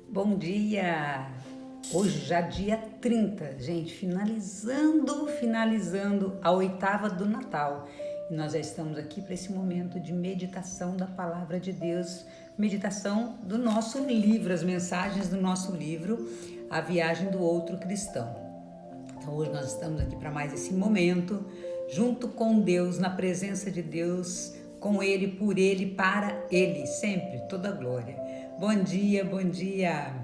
Bom dia! Hoje já dia 30, gente, finalizando a oitava do Natal. E nós já estamos aqui para esse momento de meditação da Palavra de Deus, meditação do nosso livro, as mensagens do nosso livro, A Viagem do Outro Cristão. Então hoje nós estamos aqui para mais esse momento, junto com Deus, na presença de Deus, com Ele, por Ele, para Ele, sempre, toda glória. Bom dia, bom dia!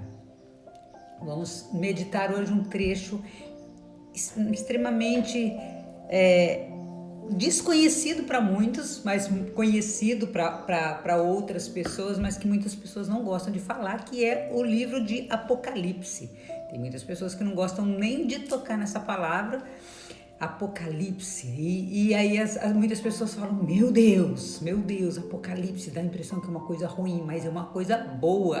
Vamos meditar hoje um trecho extremamente desconhecido para muitos, mas conhecido para outras pessoas, mas que muitas pessoas não gostam de falar, que é o livro de Apocalipse. Tem muitas pessoas que não gostam nem de tocar nessa palavra, Apocalipse, e aí muitas pessoas falam, meu Deus, Apocalipse, dá a impressão que é uma coisa ruim, mas é uma coisa boa.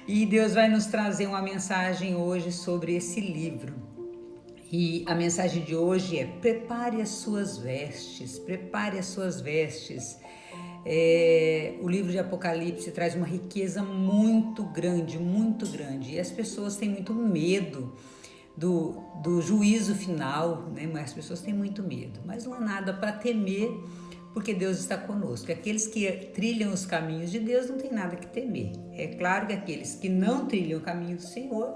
E Deus vai nos trazer uma mensagem hoje sobre esse livro. E a mensagem de hoje é: prepare as suas vestes, prepare as suas vestes. O livro de Apocalipse traz uma riqueza muito grande, e as pessoas têm muito medo do juízo final, né? Mas as pessoas têm muito medo, mas não há nada para temer, porque Deus está conosco. Aqueles que trilham os caminhos de Deus não tem nada que temer. É claro que aqueles que não trilham o caminho do Senhor,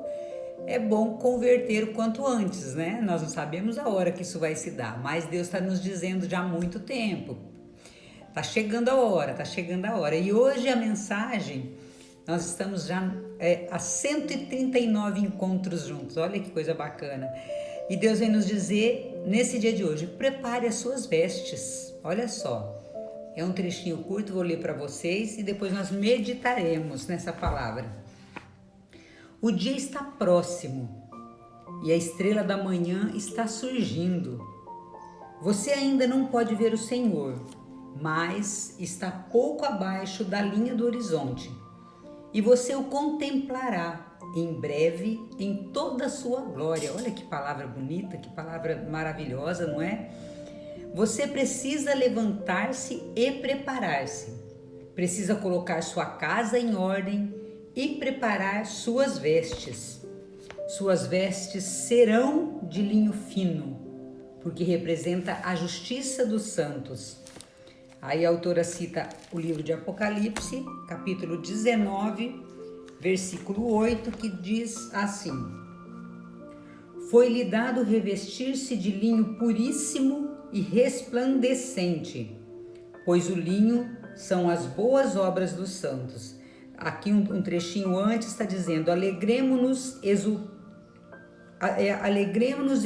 é bom converter o quanto antes, né? Nós não sabemos a hora que isso vai se dar, mas Deus está nos dizendo já há muito tempo, está chegando a hora. E hoje a mensagem, nós estamos já a 139 encontros juntos, olha que coisa bacana. E Deus vem nos dizer, nesse dia de hoje, prepare as suas vestes. Olha só, é um trechinho curto, vou ler para vocês e depois nós meditaremos nessa palavra. O dia está próximo e a estrela da manhã está surgindo. Você ainda não pode ver o Senhor, mas está pouco abaixo da linha do horizonte. E você o contemplará em breve em toda a sua glória. Olha que palavra bonita, que palavra maravilhosa, não é? Você precisa levantar-se e preparar-se. Precisa colocar sua casa em ordem e preparar suas vestes. Suas vestes serão de linho fino, porque representa a justiça dos santos. Aí a autora cita o livro de Apocalipse, capítulo 19, versículo 8, que diz assim: Foi-lhe dado revestir-se de linho puríssimo e resplandecente, pois o linho são as boas obras dos santos. Aqui um trechinho antes está dizendo: alegremo-nos e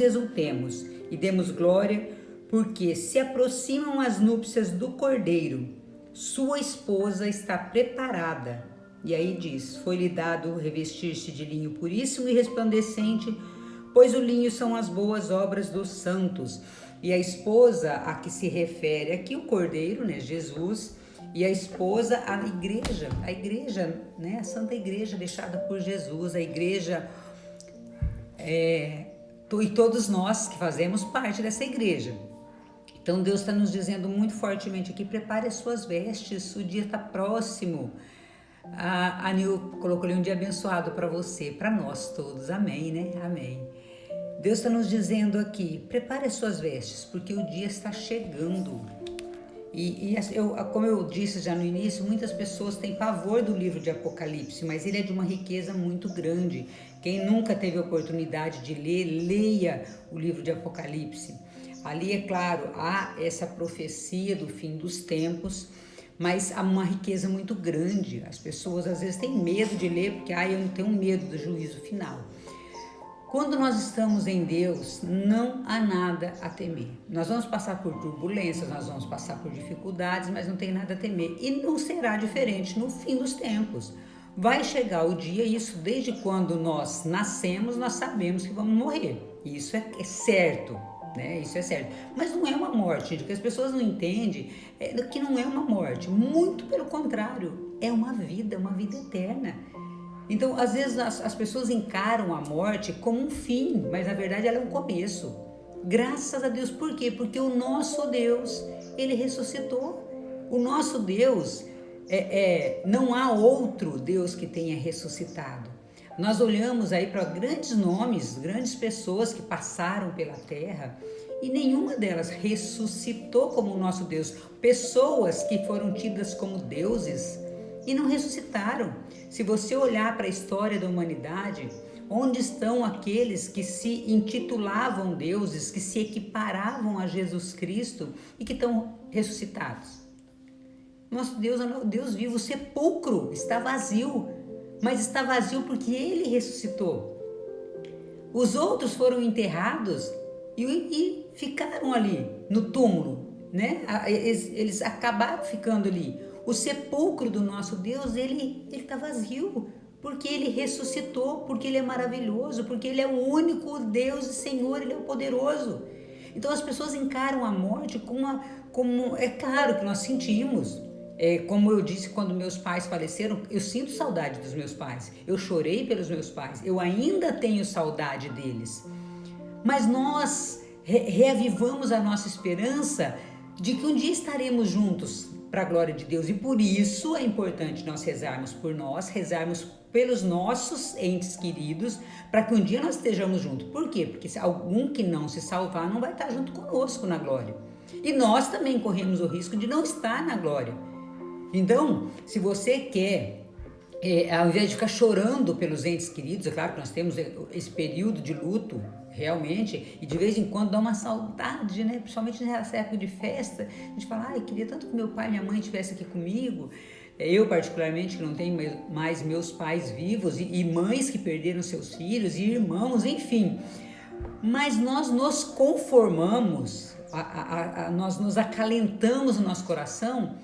exultemos e demos glória, porque se aproximam as núpcias do Cordeiro, sua esposa está preparada. E aí diz: foi-lhe dado revestir-se de linho puríssimo e resplandecente, pois o linho são as boas obras dos santos. E a esposa a que se refere aqui, o Cordeiro, né, Jesus, e a esposa, a igreja, né, a Santa Igreja deixada por Jesus, a igreja, e todos nós que fazemos parte dessa igreja. Então Deus está nos dizendo muito fortemente aqui: prepare as suas vestes, o dia está próximo. A Nil colocou ali um dia abençoado para você, para nós todos, amém, né? Amém. Deus está nos dizendo aqui: prepare as suas vestes, porque o dia está chegando. Como eu disse já no início, muitas pessoas têm pavor do livro de Apocalipse, mas ele é de uma riqueza muito grande. Quem nunca teve a oportunidade de ler, leia o livro de Apocalipse. Ali, é claro, há essa profecia do fim dos tempos, mas há uma riqueza muito grande. As pessoas às vezes têm medo de ler, porque eu não tenho medo do juízo final. Quando nós estamos em Deus, não há nada a temer. Nós vamos passar por turbulências, nós vamos passar por dificuldades, mas não tem nada a temer. E não será diferente no fim dos tempos. Vai chegar o dia, isso desde quando nós nascemos, nós sabemos que vamos morrer. Isso é certo, né? Isso é certo. Mas não é uma morte, o que as pessoas não entendem é que não é uma morte. Muito pelo contrário, é uma vida eterna. Então, às vezes as pessoas encaram a morte como um fim, mas na verdade ela é um começo. Graças a Deus. Por quê? Porque o nosso Deus, ele ressuscitou. O nosso Deus não há outro Deus que tenha ressuscitado. Nós olhamos aí para grandes nomes, grandes pessoas que passaram pela terra e nenhuma delas ressuscitou como o nosso Deus. Pessoas que foram tidas como deuses e não ressuscitaram. Se você olhar para a história da humanidade, onde estão aqueles que se intitulavam deuses, que se equiparavam a Jesus Cristo e que estão ressuscitados? Nosso Deus é o Deus vivo. O sepulcro está vazio, mas está vazio porque Ele ressuscitou. Os outros foram enterrados e ficaram ali no túmulo, né? Eles acabaram ficando ali. O sepulcro do nosso Deus, ele está vazio, porque Ele ressuscitou, porque Ele é maravilhoso, porque Ele é o único Deus e Senhor, Ele é o poderoso. Então as pessoas encaram a morte como é claro que nós sentimos. Como eu disse, quando meus pais faleceram, eu sinto saudade dos meus pais. Eu chorei pelos meus pais. Eu ainda tenho saudade deles. Mas nós reavivamos a nossa esperança de que um dia estaremos juntos para a glória de Deus. E por isso é importante nós rezarmos por nós, rezarmos pelos nossos entes queridos, para que um dia nós estejamos juntos. Por quê? Porque se algum que não se salvar não vai estar junto conosco na glória. E nós também corremos o risco de não estar na glória. Então, se você quer, ao invés de ficar chorando pelos entes queridos, é claro que nós temos esse período de luto, realmente, e de vez em quando dá uma saudade, né? Principalmente nessa época de festa, a gente fala, eu queria tanto que meu pai e minha mãe estivessem aqui comigo. Eu, particularmente, que não tenho mais meus pais vivos, e mães que perderam seus filhos, e irmãos, enfim. Mas nós nos conformamos, nós nos acalentamos no nosso coração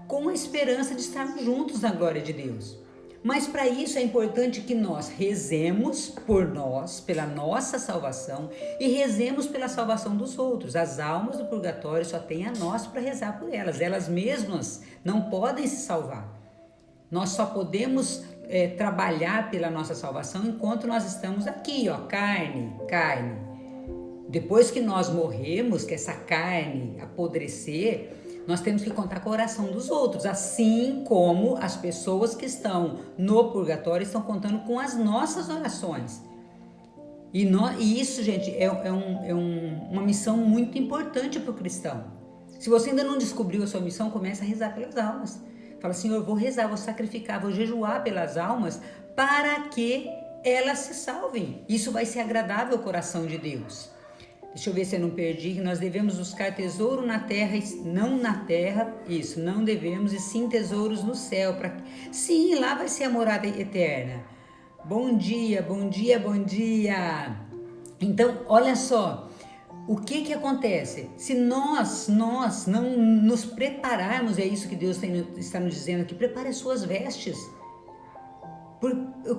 com a esperança de estarmos juntos na glória de Deus. Mas para isso é importante que nós rezemos por nós, pela nossa salvação, e rezemos pela salvação dos outros. As almas do purgatório só têm a nós para rezar por elas. Elas mesmas não podem se salvar. Nós só podemos trabalhar pela nossa salvação enquanto nós estamos aqui, carne. Depois que nós morremos, que essa carne apodrecer, nós temos que contar com a oração dos outros, assim como as pessoas que estão no purgatório estão contando com as nossas orações. E isso, gente, uma missão muito importante para o cristão. Se você ainda não descobriu a sua missão, comece a rezar pelas almas. Fala, Senhor, eu vou rezar, vou sacrificar, vou jejuar pelas almas para que elas se salvem. Isso vai ser agradável ao coração de Deus. Deixa eu ver se eu não perdi, que nós devemos buscar tesouro na terra, não na terra, isso, não devemos, e sim tesouros no céu. Sim, lá vai ser a morada eterna. Bom dia, bom dia, bom dia. Então, olha só, o que acontece? Se nós não nos prepararmos, é isso que Deus está nos dizendo aqui, prepare as suas vestes.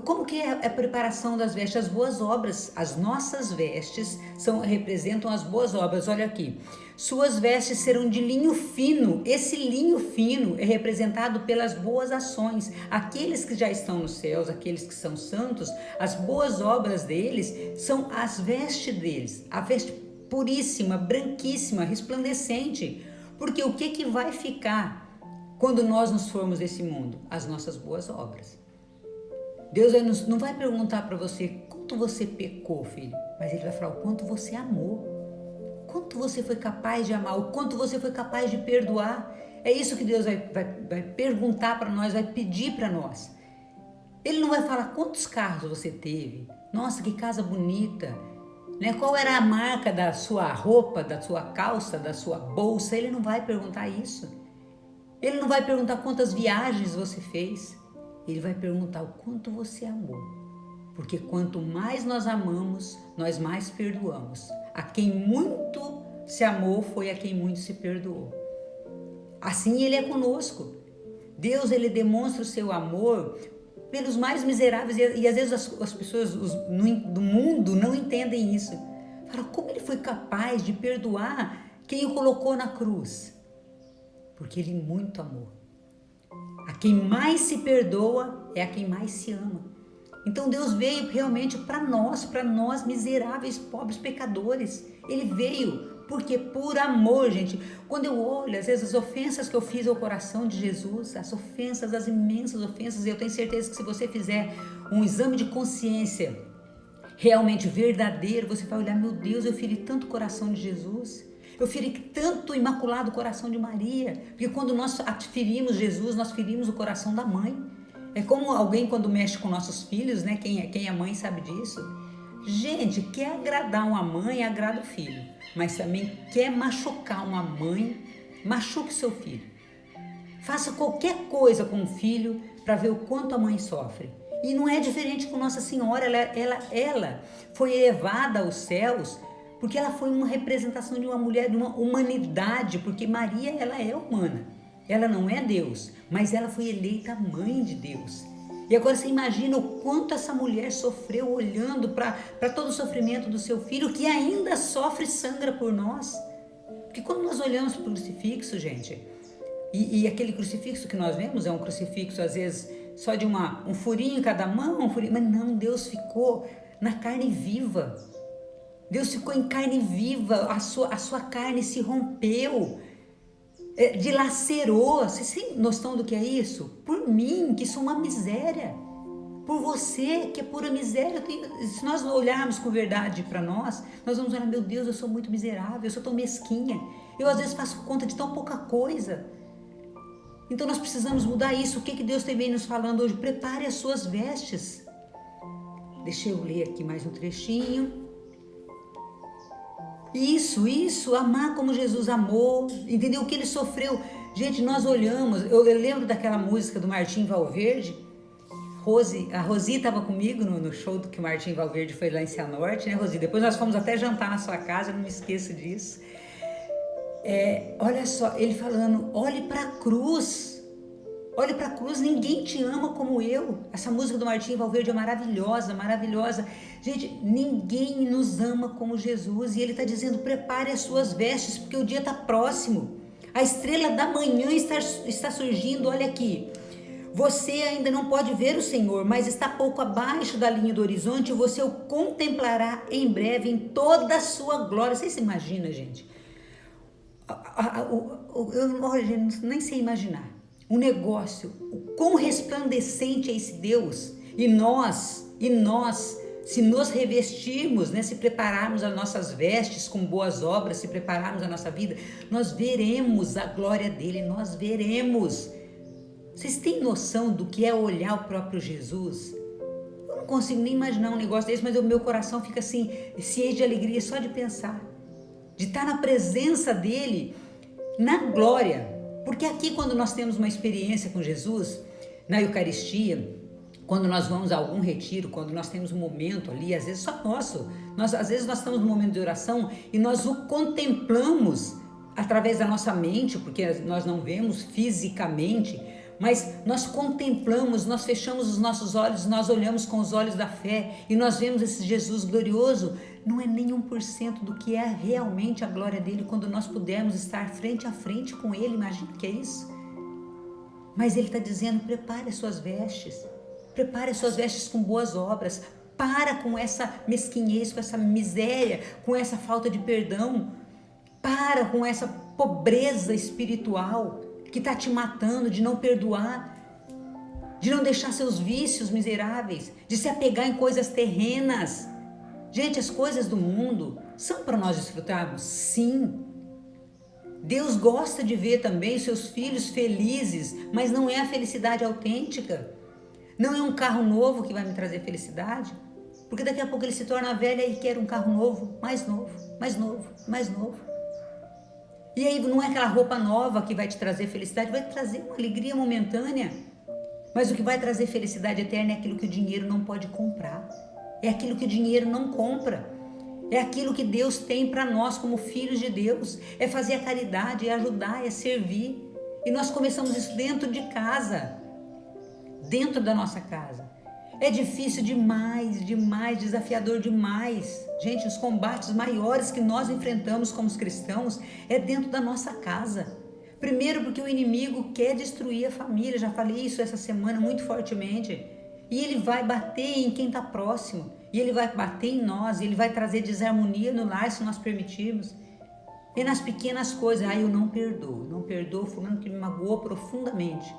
Como que é a preparação das vestes? As boas obras, as nossas vestes representam as boas obras. Olha aqui, suas vestes serão de linho fino. Esse linho fino é representado pelas boas ações. Aqueles que já estão nos céus, aqueles que são santos, as boas obras deles são as vestes deles, a veste puríssima, branquíssima, resplandecente. Porque o que vai ficar quando nós nos formos desse mundo? As nossas boas obras. Deus não vai perguntar para você quanto você pecou, filho, mas Ele vai falar o quanto você amou, quanto você foi capaz de amar, o quanto você foi capaz de perdoar. É isso que Deus vai perguntar para nós, vai pedir para nós. Ele não vai falar quantos carros você teve, nossa, que casa bonita, né? Qual era a marca da sua roupa, da sua calça, da sua bolsa. Ele não vai perguntar isso. Ele não vai perguntar quantas viagens você fez. Ele vai perguntar o quanto você amou, porque quanto mais nós amamos, nós mais perdoamos. A quem muito se amou foi a quem muito se perdoou. Assim Ele é conosco. Deus, Ele demonstra o seu amor pelos mais miseráveis e às vezes as pessoas do mundo não entendem isso. Fala, como Ele foi capaz de perdoar quem o colocou na cruz? Porque Ele muito amou. A quem mais se perdoa é a quem mais se ama. Então Deus veio realmente para nós miseráveis, pobres pecadores. Ele veio Porque por amor, gente, quando eu olho, às vezes, as ofensas que eu fiz ao coração de Jesus, as ofensas, as imensas ofensas, eu tenho certeza que se você fizer um exame de consciência realmente verdadeiro, você vai olhar, meu Deus, eu feri tanto o coração de Jesus, eu feri tanto o imaculado coração de Maria, porque quando nós ferimos Jesus, nós ferimos o coração da mãe. É como alguém quando mexe com nossos filhos, né? Quem é mãe sabe disso. Gente, quer agradar uma mãe, agrada o filho, mas também quer machucar uma mãe, machuque seu filho. Faça qualquer coisa com o filho para ver o quanto a mãe sofre. E não é diferente com Nossa Senhora, ela foi elevada aos céus porque ela foi uma representação de uma mulher, de uma humanidade, porque Maria, ela é humana, ela não é Deus, mas ela foi eleita mãe de Deus. E agora você imagina o quanto essa mulher sofreu olhando para todo o sofrimento do seu filho, que ainda sofre e sangra por nós. Porque quando nós olhamos para o crucifixo, gente, e aquele crucifixo que nós vemos é um crucifixo às vezes só de um furinho em cada mão, mas não, Deus ficou na carne viva. Deus ficou em carne viva, a sua carne se rompeu, dilacerou. Vocês têm noção do que é isso? Por mim, que sou uma miséria. Por você, que é pura miséria. Se nós olharmos com verdade para nós vamos olhar, meu Deus, eu sou muito miserável, eu sou tão mesquinha. Eu às vezes faço conta de tão pouca coisa. Então nós precisamos mudar isso. O que Deus tem vem nos falando hoje? Prepare as suas vestes. Deixa eu ler aqui mais um trechinho. Isso, amar como Jesus amou, entendeu? O que ele sofreu. Gente, nós olhamos, eu lembro daquela música do Martim Valverde, a Rosi estava comigo no show que o Martim Valverde foi lá em Cianorte, né, Rosi? Depois nós fomos até jantar na sua casa, não me esqueço disso. Olha só, ele falando, olhe para a cruz, ninguém te ama como eu. Essa música do Martim Valverde é maravilhosa, maravilhosa. Gente, ninguém nos ama como Jesus, e ele está dizendo, prepare as suas vestes, porque o dia está próximo, a estrela da manhã está surgindo. Olha aqui, você ainda não pode ver o Senhor, mas está pouco abaixo da linha do horizonte, você o contemplará em breve em toda a sua glória. Você se imagina, gente? Olha, gente, nem sei imaginar um negócio, o quão resplandecente é esse Deus, e nós, se nos revestirmos, né, se prepararmos as nossas vestes com boas obras, se prepararmos a nossa vida, nós veremos a glória dele, nós veremos. Vocês têm noção do que é olhar o próprio Jesus? Eu não consigo nem imaginar um negócio desse, mas o meu coração fica assim, se enche de alegria só de pensar, de estar na presença dele, na glória. Porque aqui, quando nós temos uma experiência com Jesus, na Eucaristia, quando nós vamos a algum retiro, quando nós temos um momento ali, às vezes só nosso, às vezes nós estamos num momento de oração e nós o contemplamos através da nossa mente, porque nós não vemos fisicamente, mas nós contemplamos, nós fechamos os nossos olhos, nós olhamos com os olhos da fé e nós vemos esse Jesus glorioso. Não é nem 1% do que é realmente a glória dele quando nós pudermos estar frente a frente com ele. Imagina que é isso. Mas ele está dizendo, prepare as suas vestes com boas obras, para com essa mesquinhez, com essa miséria, com essa falta de perdão, para com essa pobreza espiritual que está te matando, de não perdoar, de não deixar seus vícios miseráveis, de se apegar em coisas terrenas. Gente, as coisas do mundo são para nós desfrutarmos? Sim. Deus gosta de ver também seus filhos felizes, mas não é a felicidade autêntica. Não é um carro novo que vai me trazer felicidade, porque daqui a pouco ele se torna velho e quer um carro novo, mais novo, mais novo, mais novo. E aí não é aquela roupa nova que vai te trazer felicidade, vai te trazer uma alegria momentânea. Mas o que vai trazer felicidade eterna é aquilo que o dinheiro não pode comprar. É aquilo que o dinheiro não compra. É aquilo que Deus tem para nós como filhos de Deus. É fazer a caridade, é ajudar, é servir. E nós começamos isso dentro de casa. Dentro da nossa casa. É difícil demais, desafiador demais. Gente, os combates maiores que nós enfrentamos como cristãos é dentro da nossa casa. Primeiro porque o inimigo quer destruir a família, já falei isso essa semana muito fortemente. E ele vai bater em quem está próximo, e ele vai bater em nós, e ele vai trazer desarmonia no lar se nós permitirmos. E nas pequenas coisas, eu não perdoo fulano que me magoou profundamente.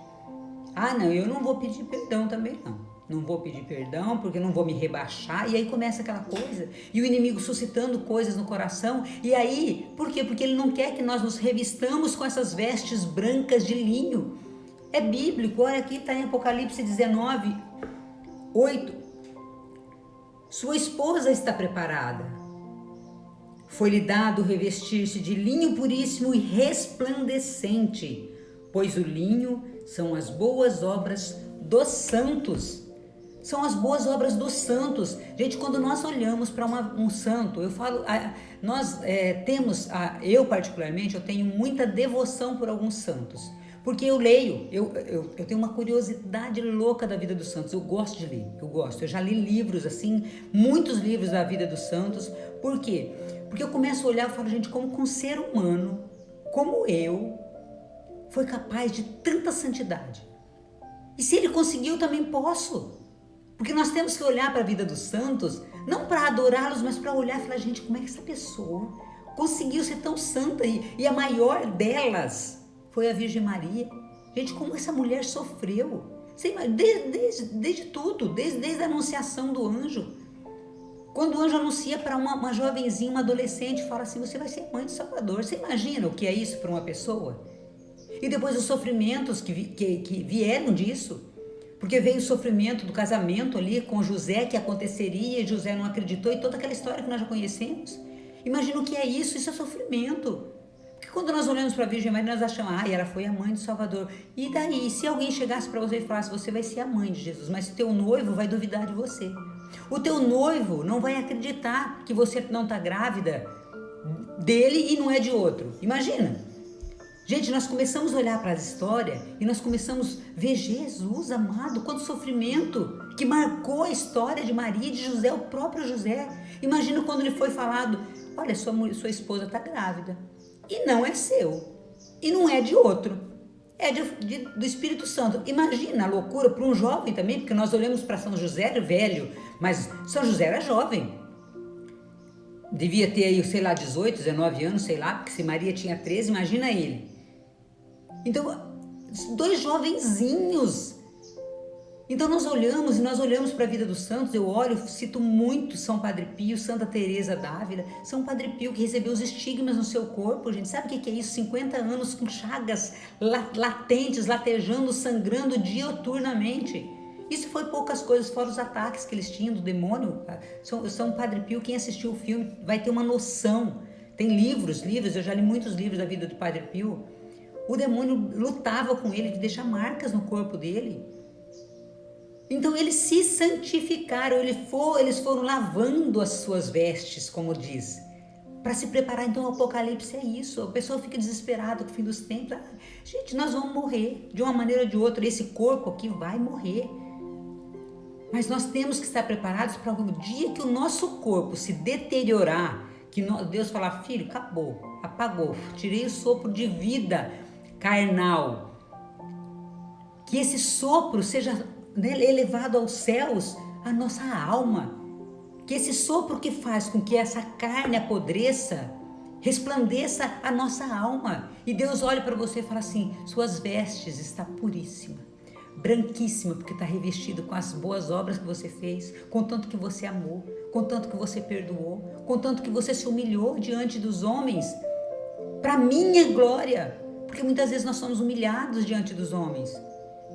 Não, eu não vou pedir perdão também não. Não vou pedir perdão porque não vou me rebaixar. E aí começa aquela coisa. E o inimigo suscitando coisas no coração. E aí, por quê? Porque ele não quer que nós nos revistamos com essas vestes brancas de linho. É bíblico, olha aqui, está em Apocalipse 19, 8. Sua esposa está preparada. Foi-lhe dado revestir-se de linho puríssimo e resplandecente, pois o linho são as boas obras dos santos. São as boas obras dos santos. Gente, quando nós olhamos para um santo, eu falo, eu particularmente, eu tenho muita devoção por alguns santos. Porque eu leio, eu tenho uma curiosidade louca da vida dos santos, eu gosto de ler, eu já li livros assim, muitos livros da vida dos santos. Por quê? Porque eu começo a olhar e falo, gente, como que um ser humano, como eu, foi capaz de tanta santidade? E se ele conseguiu, eu também posso. Porque nós temos que olhar para a vida dos santos, não para adorá-los, mas para olhar e falar, gente, como é que essa pessoa conseguiu ser tão santa? E a maior delas foi a Virgem Maria. Gente, como essa mulher sofreu. Desde tudo, desde a anunciação do anjo. Quando o anjo anuncia para uma jovenzinha, uma adolescente, fala assim, você vai ser mãe do Salvador. Você imagina o que é isso para uma pessoa? E depois os sofrimentos que vieram disso. Porque veio o sofrimento do casamento ali com José, que aconteceria, e José não acreditou, e toda aquela história que nós já conhecemos. Imagina o que é isso é sofrimento. Porque quando nós olhamos para a Virgem Maria, nós achamos, ela foi a mãe do Salvador. E daí, se alguém chegasse para você e falasse, você vai ser a mãe de Jesus, mas o teu noivo vai duvidar de você. O teu noivo não vai acreditar que você não está grávida dele e não é de outro. Imagina. Gente, nós começamos a olhar para a história e nós começamos a ver Jesus amado, quanto sofrimento que marcou a história de Maria e de José, o próprio José. Imagina quando lhe foi falado, olha, sua esposa está grávida e não é seu e não é de outro, é do Espírito Santo. Imagina a loucura para um jovem também, porque nós olhamos para São José velho, mas São José era jovem. Devia ter aí, 18, 19 anos, porque se Maria tinha 13, imagina ele. Então, 2 jovenzinhos. Então nós olhamos para a vida dos santos. Eu cito muito São Padre Pio, Santa Teresa d'Ávila. São Padre Pio que recebeu os estigmas no seu corpo, gente. Sabe o que é isso? 50 anos com chagas latentes, latejando, sangrando dioturnamente. Isso foi poucas coisas, fora os ataques que eles tinham do demônio. São Padre Pio, quem assistiu o filme vai ter uma noção. Tem livros, eu já li muitos livros da vida do Padre Pio. O demônio lutava com ele, de deixar marcas no corpo dele. Então eles se santificaram, eles foram lavando as suas vestes, como diz, para se preparar. Então o Apocalipse é isso, a pessoa fica desesperada com o fim dos tempos. Gente, nós vamos morrer, de uma maneira ou de outra, esse corpo aqui vai morrer. Mas nós temos que estar preparados para o dia que o nosso corpo se deteriorar, que Deus falar, filho, acabou, apagou, tirei o sopro de vida carnal, que esse sopro seja elevado aos céus, a nossa alma, que esse sopro que faz com que essa carne apodreça, resplandeça a nossa alma, e Deus olha para você e fala assim, suas vestes está puríssima, branquíssima, porque está revestido com as boas obras que você fez, com tanto que você amou, com tanto que você perdoou, com tanto que você se humilhou diante dos homens, para minha glória. Porque muitas vezes nós somos humilhados diante dos homens.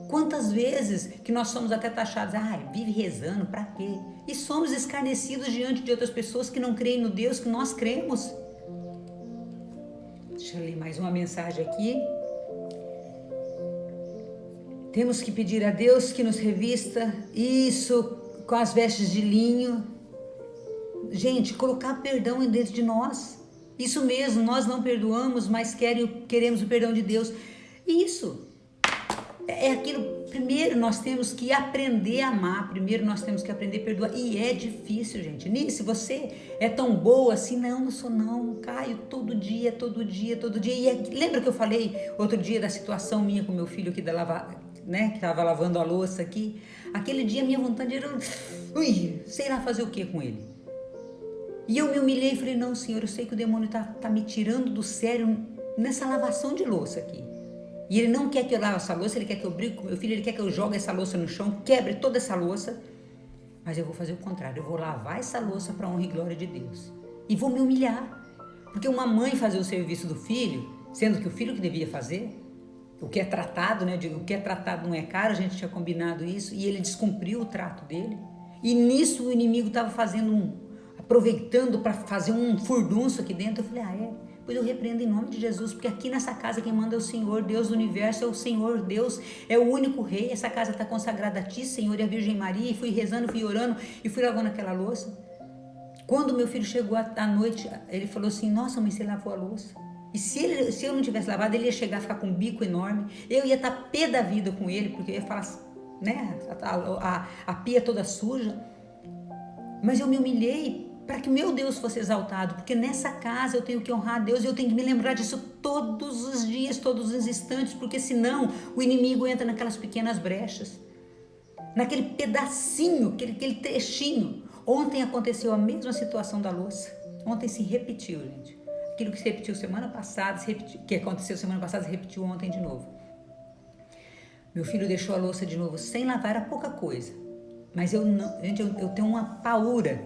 Quantas vezes que nós somos até taxados, vive rezando, para quê? E somos escarnecidos diante de outras pessoas que não creem no Deus que nós cremos. Deixa eu ler mais uma mensagem aqui. Temos que pedir a Deus que nos revista, isso, com as vestes de linho. Gente, colocar perdão dentro de nós. Isso mesmo, nós não perdoamos, mas queremos o perdão de Deus. Isso é aquilo. Primeiro nós temos que aprender a amar, primeiro nós temos que aprender a perdoar. E é difícil, gente. Se você é tão boa assim, não sou não, caio todo dia. E lembra que eu falei outro dia da situação minha com meu filho aqui que estava lavando a louça aqui? Aquele dia minha vontade era, sei lá fazer o que com ele. E eu me humilhei e falei, não, Senhor, eu sei que o demônio tá me tirando do sério nessa lavação de louça aqui. E ele não quer que eu lave essa louça, ele quer que eu brigue com meu filho, ele quer que eu jogue essa louça no chão, quebre toda essa louça. Mas eu vou fazer o contrário, eu vou lavar essa louça para a honra e glória de Deus. E vou me humilhar. Porque uma mãe fazer o serviço do filho, sendo que o filho que devia fazer, o que é tratado, né? O que é tratado não é caro, a gente tinha combinado isso, e ele descumpriu o trato dele. E nisso o inimigo estava aproveitando para fazer um furdunço aqui dentro. Eu falei, pois eu repreendo em nome de Jesus, porque aqui nessa casa quem manda é o Senhor, Deus do universo, é o Senhor, Deus é o único rei, essa casa está consagrada a Ti, Senhor, e a Virgem Maria, e fui rezando, fui orando, e fui lavando aquela louça. Quando meu filho chegou à noite, ele falou assim, nossa mãe, você lavou a louça. E se eu não tivesse lavado, ele ia chegar a ficar com um bico enorme, eu ia estar pé da vida com ele, porque eu ia falar, né, a pia toda suja. Mas eu me humilhei para que o meu Deus fosse exaltado, porque nessa casa eu tenho que honrar a Deus e eu tenho que me lembrar disso todos os dias, todos os instantes, porque senão o inimigo entra naquelas pequenas brechas, naquele pedacinho, aquele trechinho. Ontem aconteceu a mesma situação da louça, ontem se repetiu, gente. Aquilo que se repetiu semana passada, que aconteceu semana passada, se repetiu ontem de novo. Meu filho deixou a louça de novo sem lavar, era pouca coisa, mas eu tenho uma paura.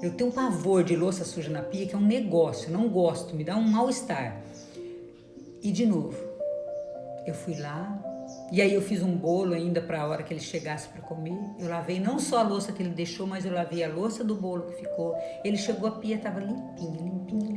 Eu tenho um pavor de louça suja na pia, que é um negócio, eu não gosto, me dá um mal-estar. E de novo, eu fui lá, e aí eu fiz um bolo ainda para a hora que ele chegasse para comer. Eu lavei não só a louça que ele deixou, mas eu lavei a louça do bolo que ficou. Ele chegou, a pia estava limpinha.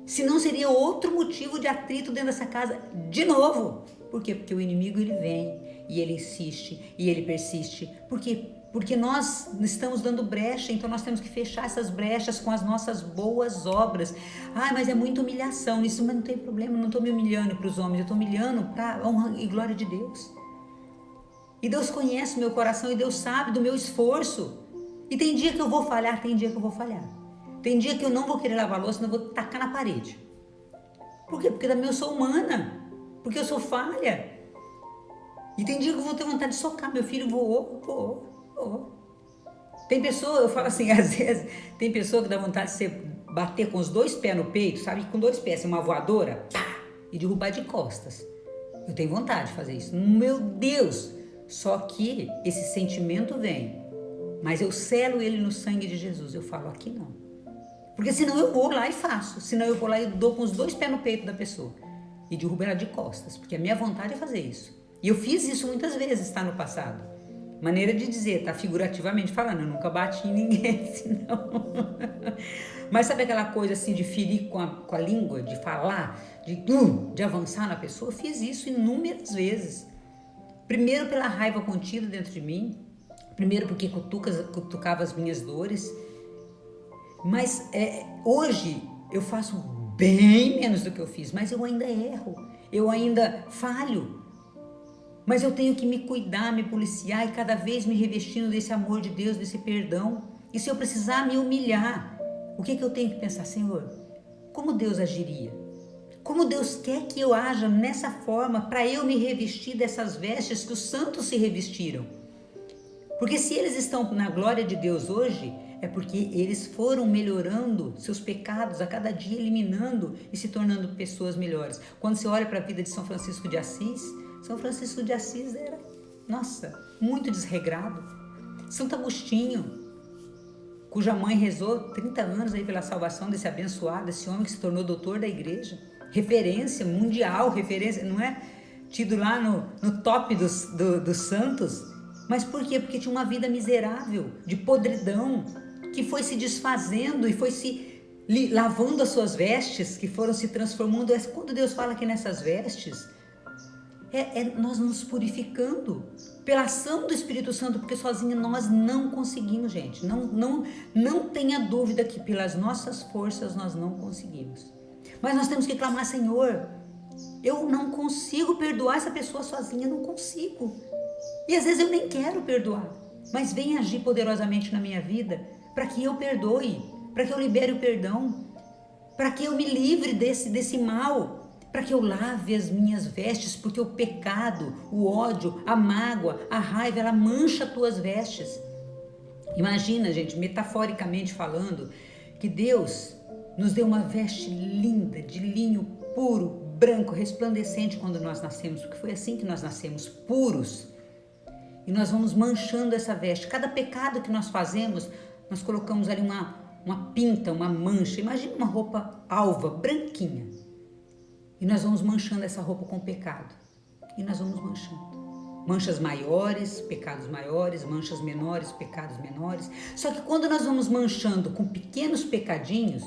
Senão seria outro motivo de atrito dentro dessa casa, de novo. Por quê? Porque o inimigo ele vem, e ele insiste, e ele persiste. Por quê? Porque nós estamos dando brecha, então nós temos que fechar essas brechas com as nossas boas obras. Mas é muita humilhação nisso, mas não tem problema, eu não estou me humilhando para os homens, eu estou humilhando para a honra e glória de Deus. E Deus conhece o meu coração e Deus sabe do meu esforço. E tem dia que eu vou falhar, tem dia que eu vou falhar. Tem dia que eu não vou querer lavar a louça, senão eu vou tacar na parede. Por quê? Porque também eu sou humana, porque eu sou falha. E tem dia que eu vou ter vontade de socar meu filho, vou. Tem pessoa, eu falo assim, às vezes, tem pessoa que dá vontade de você bater com os dois pés no peito, sabe? Com dois pés, uma voadora, pá, e derrubar de costas. Eu tenho vontade de fazer isso. Meu Deus! Só que esse sentimento vem, mas eu selo ele no sangue de Jesus. Eu falo, aqui não. Porque senão eu vou lá e faço. Senão eu vou lá e dou com os dois pés no peito da pessoa. E derrubo ela de costas. Porque a minha vontade é fazer isso. E eu fiz isso muitas vezes, tá? No passado. Maneira de dizer, tá? Figurativamente falando, eu nunca bati em ninguém assim, não. Mas sabe aquela coisa assim de ferir com a língua, de falar, de avançar na pessoa? Eu fiz isso inúmeras vezes. Primeiro pela raiva contida dentro de mim, primeiro porque cutucava as minhas dores. Mas hoje eu faço bem menos do que eu fiz, mas eu ainda erro, eu ainda falho. Mas eu tenho que me cuidar, me policiar e cada vez me revestindo desse amor de Deus, desse perdão. E se eu precisar me humilhar, o que eu tenho que pensar? Senhor, como Deus agiria? Como Deus quer que eu haja nessa forma para eu me revestir dessas vestes que os santos se revestiram? Porque se eles estão na glória de Deus hoje, é porque eles foram melhorando seus pecados a cada dia, eliminando e se tornando pessoas melhores. Quando você olha para a vida de São Francisco de Assis era, nossa, muito desregrado. Santo Agostinho, cuja mãe rezou 30 anos aí pela salvação desse abençoado, esse homem que se tornou doutor da igreja, referência mundial, referência, não é? Tido lá no top dos santos. Mas por quê? Porque tinha uma vida miserável, de podridão, que foi se desfazendo e foi se lavando as suas vestes, que foram se transformando. Quando Deus fala aqui nessas vestes, nós nos purificando pela ação do Espírito Santo, porque sozinho nós não conseguimos, gente. Não tenha dúvida que pelas nossas forças nós não conseguimos. Mas nós temos que clamar, Senhor, eu não consigo perdoar essa pessoa sozinha, não consigo. E às vezes eu nem quero perdoar, mas vem agir poderosamente na minha vida para que eu perdoe, para que eu libere o perdão, para que eu me livre desse mal, para que eu lave as minhas vestes, porque o pecado, o ódio, a mágoa, a raiva, ela mancha as tuas vestes. Imagina, gente, metaforicamente falando, que Deus nos deu uma veste linda, de linho puro, branco, resplandecente quando nós nascemos, porque foi assim que nós nascemos, puros. E nós vamos manchando essa veste. Cada pecado que nós fazemos, nós colocamos ali uma pinta, uma mancha. Imagina uma roupa alva, branquinha. E nós vamos manchando essa roupa com pecado. E nós vamos manchando. Manchas maiores, pecados maiores, manchas menores, pecados menores. Só que quando nós vamos manchando com pequenos pecadinhos,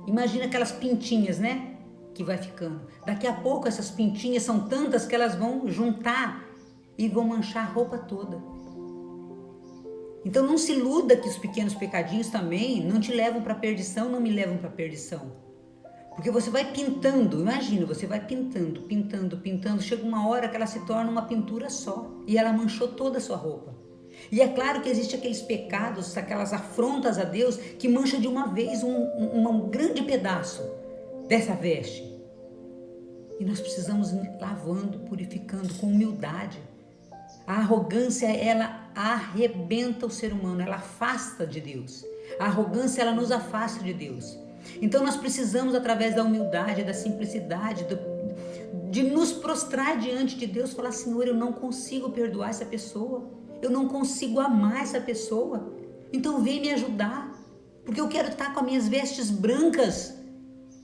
imagina aquelas pintinhas, né? Que vai ficando. Daqui a pouco essas pintinhas são tantas que elas vão juntar e vão manchar a roupa toda. Então não se iluda que os pequenos pecadinhos também não te levam para a perdição, não me levam para a perdição. Porque você vai pintando, imagina, você vai pintando, pintando, pintando, chega uma hora que ela se torna uma pintura só e ela manchou toda a sua roupa. E é claro que existem aqueles pecados, aquelas afrontas a Deus que mancha de uma vez um grande pedaço dessa veste. E nós precisamos ir lavando, purificando com humildade. A arrogância, ela arrebenta o ser humano, ela afasta de Deus. A arrogância, ela nos afasta de Deus. Então nós precisamos, através da humildade, da simplicidade, de nos prostrar diante de Deus, falar: Senhor, eu não consigo perdoar essa pessoa, eu não consigo amar essa pessoa, então vem me ajudar, porque eu quero estar com as minhas vestes brancas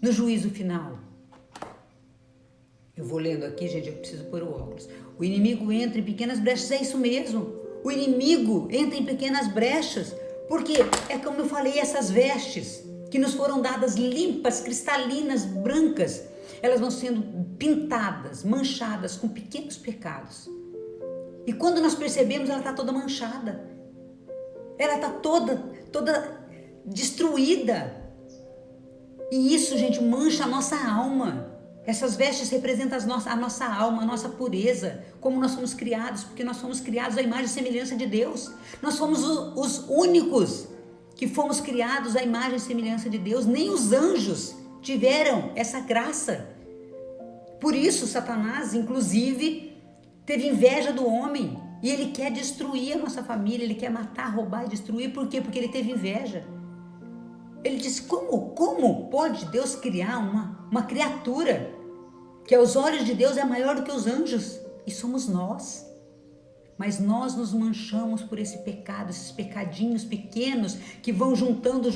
no juízo final. Eu vou lendo aqui, gente, eu preciso pôr o óculos. O inimigo entra em pequenas brechas, é isso mesmo, o inimigo entra em pequenas brechas, porque é como eu falei, essas vestes que nos foram dadas limpas, cristalinas, brancas, elas vão sendo pintadas, manchadas com pequenos pecados. E quando nós percebemos, ela está toda manchada. Ela está toda destruída. E isso, gente, mancha a nossa alma. Essas vestes representam a nossa alma, a nossa pureza, como nós fomos criados, porque nós fomos criados à imagem e semelhança de Deus. Nós somos os únicos que fomos criados à imagem e semelhança de Deus. Nem os anjos tiveram essa graça. Por isso Satanás, inclusive, teve inveja do homem e ele quer destruir a nossa família, ele quer matar, roubar e destruir. Por quê? Porque ele teve inveja. Ele disse: como pode Deus criar uma criatura que aos olhos de Deus é maior do que os anjos? E somos nós. Mas nós nos manchamos por esse pecado, esses pecadinhos pequenos que vão juntando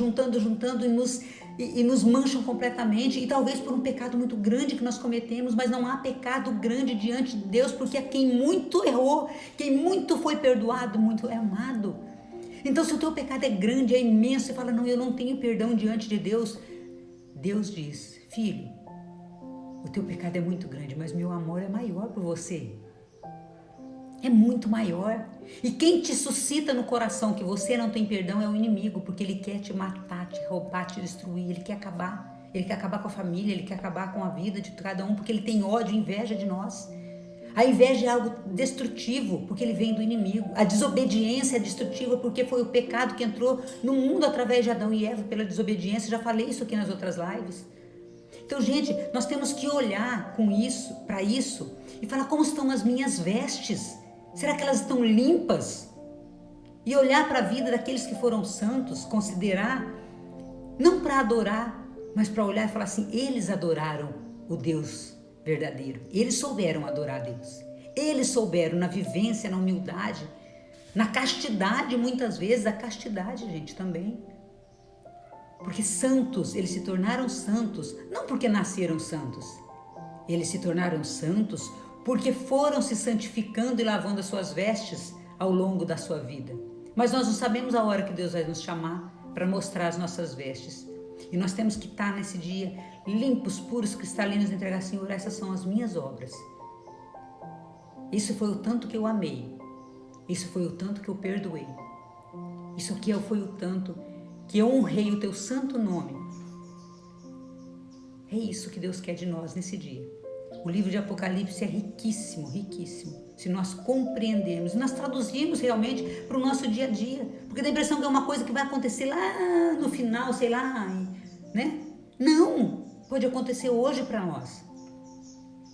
e nos mancham completamente. E talvez por um pecado muito grande que nós cometemos, mas não há pecado grande diante de Deus, porque quem muito errou, quem muito foi perdoado, muito é amado. Então se o teu pecado é grande, é imenso, você fala: não, eu não tenho perdão diante de Deus. Deus diz: filho, o teu pecado é muito grande, mas meu amor é maior por você. É muito maior. E quem te suscita no coração que você não tem perdão é o inimigo, porque ele quer te matar, te roubar, te destruir, ele quer acabar. Ele quer acabar com a família, ele quer acabar com a vida de cada um, porque ele tem ódio e inveja de nós. A inveja é algo destrutivo, porque ele vem do inimigo. A desobediência é destrutiva, porque foi o pecado que entrou no mundo através de Adão e Eva pela desobediência. Já falei isso aqui nas outras lives. Então, gente, nós temos que olhar para isso e falar: como estão as minhas vestes? Será que elas estão limpas? E olhar para a vida daqueles que foram santos, considerar, não para adorar, mas para olhar e falar assim: eles adoraram o Deus verdadeiro. Eles souberam adorar a Deus. Eles souberam na vivência, na humildade, na castidade, muitas vezes, a castidade, gente, também. Porque santos, eles se tornaram santos, não porque nasceram santos. Eles se tornaram santos porque foram se santificando e lavando as suas vestes ao longo da sua vida. Mas nós não sabemos a hora que Deus vai nos chamar para mostrar as nossas vestes. E nós temos que estar nesse dia limpos, puros, cristalinos, e entregar: Senhor, essas são as minhas obras. Isso foi o tanto que eu amei. Isso foi o tanto que eu perdoei. Isso aqui foi o tanto que eu honrei o teu santo nome. É isso que Deus quer de nós nesse dia. O livro de Apocalipse é riquíssimo, riquíssimo. Se nós compreendermos, nós traduzirmos realmente para o nosso dia a dia. Porque dá a impressão que é uma coisa que vai acontecer lá no final, sei lá, né? Não, pode acontecer hoje para nós.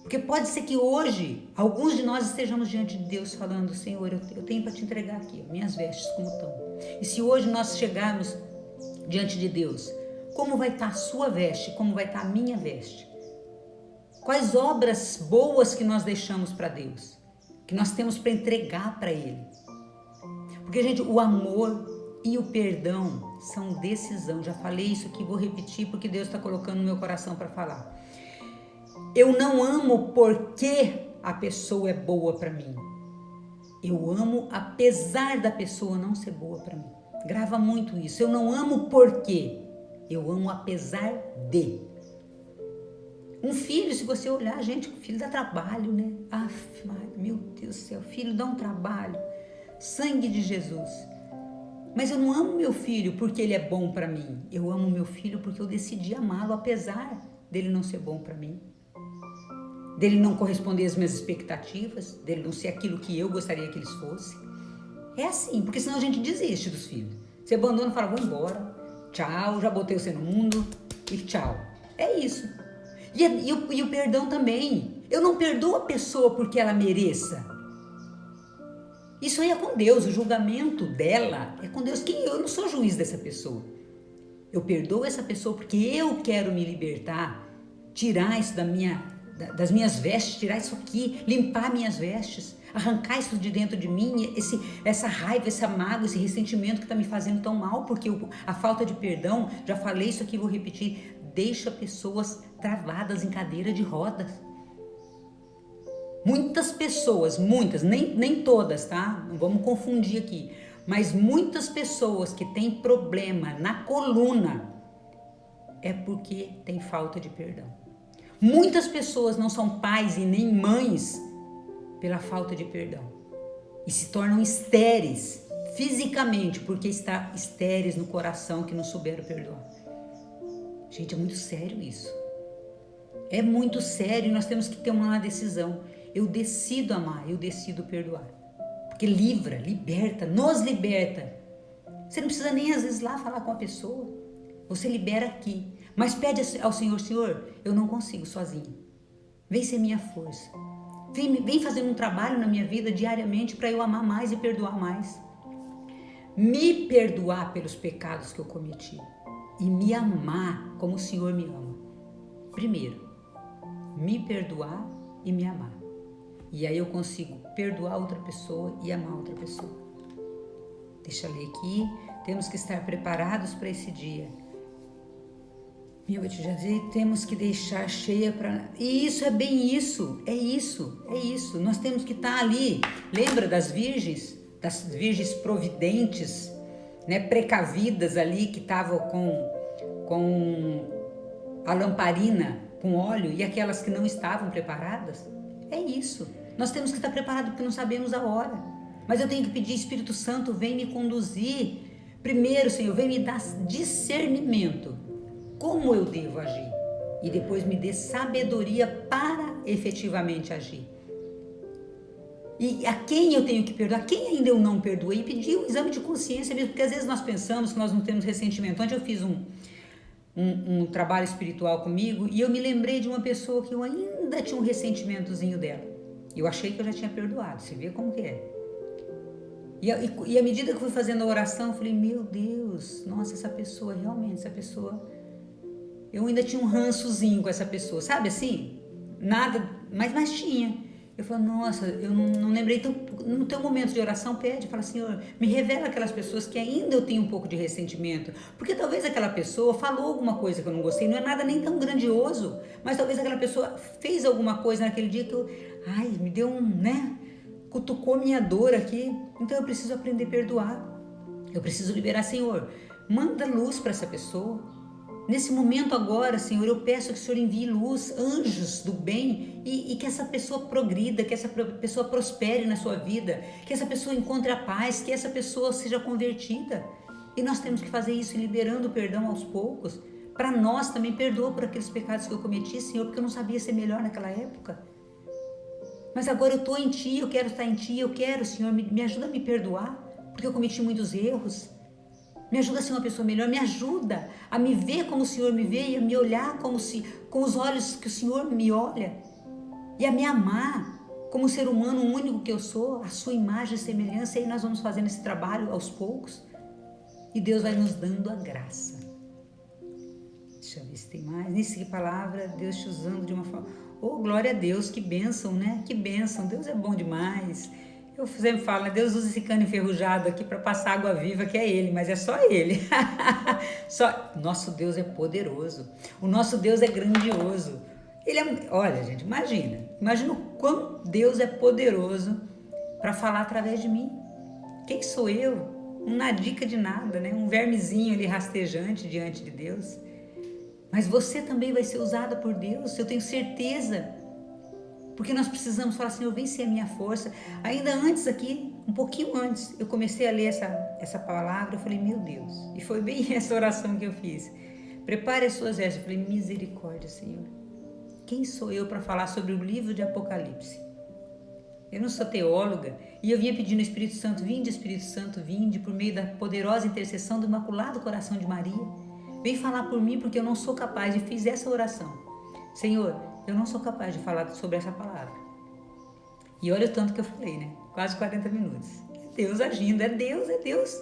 Porque pode ser que hoje, alguns de nós estejamos diante de Deus falando, Senhor, eu tenho para te entregar aqui, minhas vestes como estão. E se hoje nós chegarmos diante de Deus, como vai estar a sua veste, como vai estar a minha veste? Quais obras boas que nós deixamos para Deus, que nós temos para entregar para Ele? Porque, gente, o amor e o perdão são decisão. Já falei isso aqui, vou repetir porque Deus está colocando no meu coração para falar. Eu não amo porque a pessoa é boa para mim. Eu amo apesar da pessoa não ser boa para mim. Grava muito isso. Eu não amo porque, eu amo apesar de. Um filho, se você olhar, gente, o filho dá trabalho, né? Meu Deus do céu, filho dá um trabalho. Sangue de Jesus. Mas eu não amo meu filho porque ele é bom para mim. Eu amo meu filho porque eu decidi amá-lo apesar dele não ser bom para mim. Dele não corresponder às minhas expectativas, dele não ser aquilo que eu gostaria que eles fossem. É assim, porque senão a gente desiste dos filhos. Você abandona e fala, vou embora, tchau, já botei você no mundo e tchau. É isso. E o perdão também. Eu não perdoo a pessoa porque ela mereça. Isso aí é com Deus, o julgamento dela é com Deus. Eu não sou juiz dessa pessoa. Eu perdoo essa pessoa porque eu quero me libertar, tirar isso das minhas vestes, tirar isso aqui, limpar minhas vestes, arrancar isso de dentro de mim, essa raiva, essa mágoa, esse ressentimento que está me fazendo tão mal, porque a falta de perdão, já falei isso aqui, vou repetir, deixa pessoas travadas em cadeira de rodas. Muitas pessoas, nem todas, tá? Não vamos confundir aqui, mas muitas pessoas que têm problema na coluna é porque tem falta de perdão. Muitas pessoas não são pais e nem mães pela falta de perdão e se tornam estéreis fisicamente porque está estéreis no coração que não souberam perdoar. Gente, é muito sério isso. É muito sério e nós temos que ter uma decisão. Eu decido amar, eu decido perdoar. Porque liberta, nos liberta. Você não precisa nem às vezes lá falar com a pessoa. Você libera aqui. Mas pede ao Senhor, Senhor, eu não consigo sozinho. Vem ser minha força. Vem fazendo um trabalho na minha vida diariamente para eu amar mais e perdoar mais. Me perdoar pelos pecados que eu cometi. E me amar como o Senhor me ama. Primeiro, me perdoar e me amar. E aí eu consigo perdoar outra pessoa e amar outra pessoa. Deixa eu ler aqui. Temos que estar preparados para esse dia. Eu vou te dizer, temos que deixar cheia para... E isso é bem isso, é isso. Nós temos que estar ali. Lembra das virgens providentes, né, precavidas ali, que estavam com a lamparina, com óleo, e aquelas que não estavam preparadas? É isso. Nós temos que estar preparados porque não sabemos a hora. Mas eu tenho que pedir, Espírito Santo, vem me conduzir. Primeiro, Senhor, vem me dar discernimento. Como eu devo agir? E depois me dê sabedoria para efetivamente agir. E a quem eu tenho que perdoar? Quem ainda eu não perdoei? E pedir um exame de consciência mesmo, porque às vezes nós pensamos que nós não temos ressentimento. Ontem eu fiz um trabalho espiritual comigo e eu me lembrei de uma pessoa que eu ainda tinha um ressentimentozinho dela. Eu achei que eu já tinha perdoado. Você vê como que é. E à medida que eu fui fazendo a oração, eu falei, meu Deus, nossa, essa pessoa, eu ainda tinha um rançozinho com essa pessoa, sabe assim? Nada, mas tinha. Eu falei, nossa, eu não lembrei. Então, no teu momento de oração, fala, Senhor, me revela aquelas pessoas que ainda eu tenho um pouco de ressentimento. Porque talvez aquela pessoa falou alguma coisa que eu não gostei, não é nada nem tão grandioso, mas talvez aquela pessoa fez alguma coisa naquele dia que me deu cutucou minha dor aqui. Então eu preciso aprender a perdoar. Eu preciso liberar, Senhor, manda luz para essa pessoa. Nesse momento agora, Senhor, eu peço que o Senhor envie luz, anjos do bem e que essa pessoa progrida, que essa pessoa prospere na sua vida, que essa pessoa encontre a paz, que essa pessoa seja convertida. E nós temos que fazer isso liberando o perdão aos poucos. Para nós também, perdoa por aqueles pecados que eu cometi, Senhor, porque eu não sabia ser melhor naquela época. Mas agora eu estou em Ti, eu quero estar em Ti, eu quero, Senhor, me ajuda a me perdoar, porque eu cometi muitos erros. Me ajuda a ser uma pessoa melhor, me ajuda a me ver como o Senhor me vê e a me olhar com os olhos que o Senhor me olha. e a me amar como ser humano único que eu sou, a sua imagem e semelhança. E aí nós vamos fazendo esse trabalho aos poucos e Deus vai nos dando a graça. Deixa eu ver se tem mais. Nesse palavra, Deus te usando de uma forma... Oh, glória a Deus, que bênção, né? Que bênção, Deus é bom demais. Eu sempre falo, né? Deus usa esse cano enferrujado aqui para passar água viva, que é Ele, mas é só Ele. Nosso Deus é poderoso, o nosso Deus é grandioso. Olha, gente, imagina o quão Deus é poderoso para falar através de mim. Quem sou eu? Uma dica de nada, né? Um vermezinho ali rastejante diante de Deus. Mas você também vai ser usada por Deus, eu tenho certeza. Porque nós precisamos falar, Senhor, vem ser a minha força. Ainda antes aqui, um pouquinho antes, eu comecei a ler essa palavra, eu falei, meu Deus. E foi bem essa oração que eu fiz. Prepare as suas vestes. Eu falei, misericórdia, Senhor. Quem sou eu para falar sobre o livro de Apocalipse? Eu não sou teóloga. E eu vinha pedindo ao Espírito Santo, vinde, por meio da poderosa intercessão do Imaculado Coração de Maria. Vem falar por mim, porque eu não sou capaz. E fiz essa oração. Senhor, eu não sou capaz de falar sobre essa palavra. E olha o tanto que eu falei, né? Quase 40 minutos. É Deus agindo, é Deus.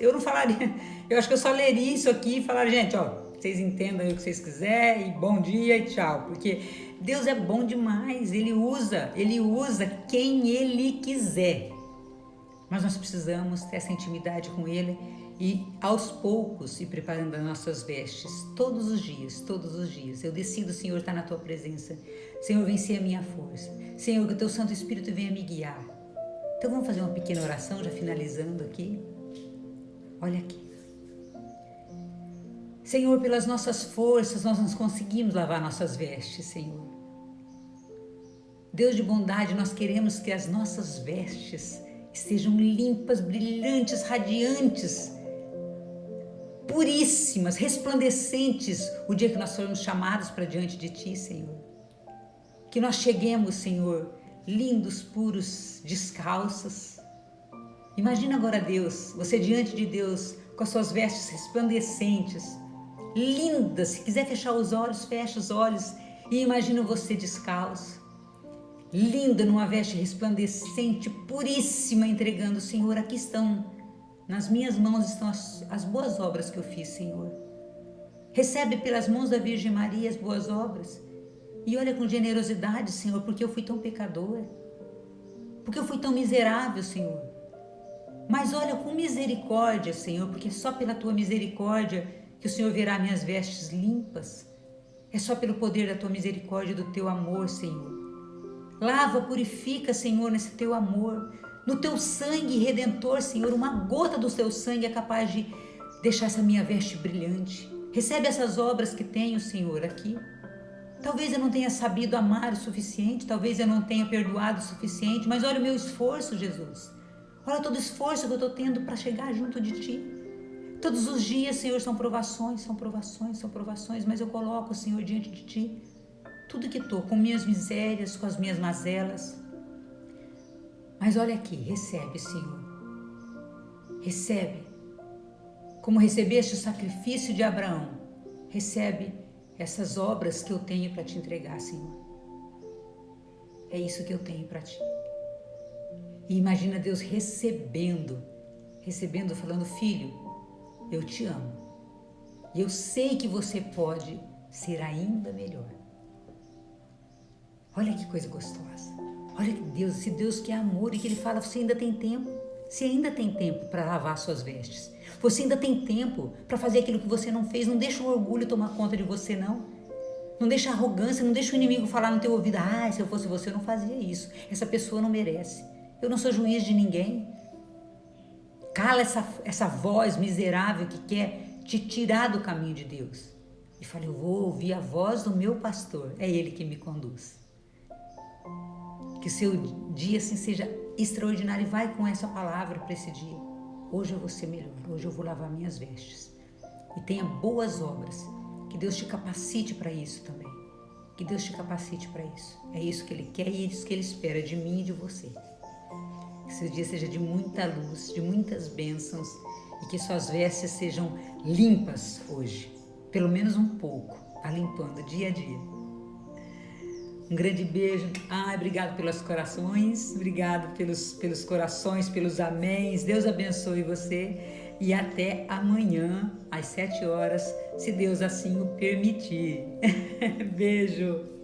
Eu não falaria. Eu acho que eu só leria isso aqui e falaria, gente, ó, vocês entendam o que vocês quiserem, e bom dia e tchau. Porque Deus é bom demais, Ele usa quem Ele quiser. Mas nós precisamos ter essa intimidade com Ele e aos poucos ir preparando as nossas vestes, todos os dias. Eu decido, Senhor, estar na Tua presença. Senhor, vem ser a minha força. Senhor, que o Teu Santo Espírito venha me guiar. Então vamos fazer uma pequena oração, já finalizando aqui. Olha aqui. Senhor, pelas nossas forças, nós não conseguimos lavar nossas vestes, Senhor. Deus de bondade, nós queremos que as nossas vestes estejam limpas, brilhantes, radiantes, puríssimas, resplandecentes, o dia que nós formos chamados para diante de Ti, Senhor. Que nós cheguemos, Senhor, lindos, puros, descalços. Imagina agora Deus, você diante de Deus, com as suas vestes resplandecentes, lindas. Se quiser fechar os olhos, fecha os olhos e imagina você descalço, linda numa veste resplandecente, puríssima, entregando, Senhor, aqui estão, nas minhas mãos estão as boas obras que eu fiz, Senhor. Recebe pelas mãos da Virgem Maria as boas obras e olha com generosidade, Senhor, porque eu fui tão pecadora, porque eu fui tão miserável, Senhor. Mas olha com misericórdia, Senhor, porque é só pela Tua misericórdia que o Senhor verá minhas vestes limpas. É só pelo poder da Tua misericórdia e do Teu amor, Senhor. Lava, purifica, Senhor, nesse Teu amor, no Teu sangue redentor, Senhor. Uma gota do Teu sangue é capaz de deixar essa minha veste brilhante. Recebe essas obras que tenho, Senhor, aqui. Talvez eu não tenha sabido amar o suficiente, talvez eu não tenha perdoado o suficiente, mas olha o meu esforço, Jesus. Olha todo o esforço que eu estou tendo para chegar junto de Ti. Todos os dias, Senhor, são provações, mas eu coloco, Senhor, diante de Ti tudo que estou, com minhas misérias, com as minhas mazelas. Mas olha aqui, recebe, Senhor. Recebe. Como recebeste o sacrifício de Abraão, recebe essas obras que eu tenho para Te entregar, Senhor. É isso que eu tenho para Ti. E imagina Deus recebendo, falando, filho, eu te amo. E eu sei que você pode ser ainda melhor. Olha que coisa gostosa. Olha que Deus, esse Deus que é amor e que Ele fala, você ainda tem tempo. Você ainda tem tempo para lavar suas vestes. Você ainda tem tempo para fazer aquilo que você não fez. Não deixa o orgulho tomar conta de você, não. Não deixa a arrogância, não deixa o inimigo falar no teu ouvido, se eu fosse você eu não fazia isso. Essa pessoa não merece. Eu não sou juiz de ninguém. Cala essa voz miserável que quer te tirar do caminho de Deus. E fala, eu vou ouvir a voz do meu pastor. É Ele que me conduz. Que o seu dia assim seja extraordinário e vai com essa palavra para esse dia. Hoje eu vou ser melhor, hoje eu vou lavar minhas vestes. E tenha boas obras. Que Deus te capacite para isso também. Que Deus te capacite para isso. É isso que Ele quer e é isso que Ele espera de mim e de você. Que seu dia seja de muita luz, de muitas bênçãos e que suas vestes sejam limpas hoje. Pelo menos um pouco, tá limpando dia a dia. Um grande beijo. Obrigado pelos corações, obrigado pelos corações, pelos améns. Deus abençoe você e até amanhã às 7 horas, se Deus assim o permitir. Beijo.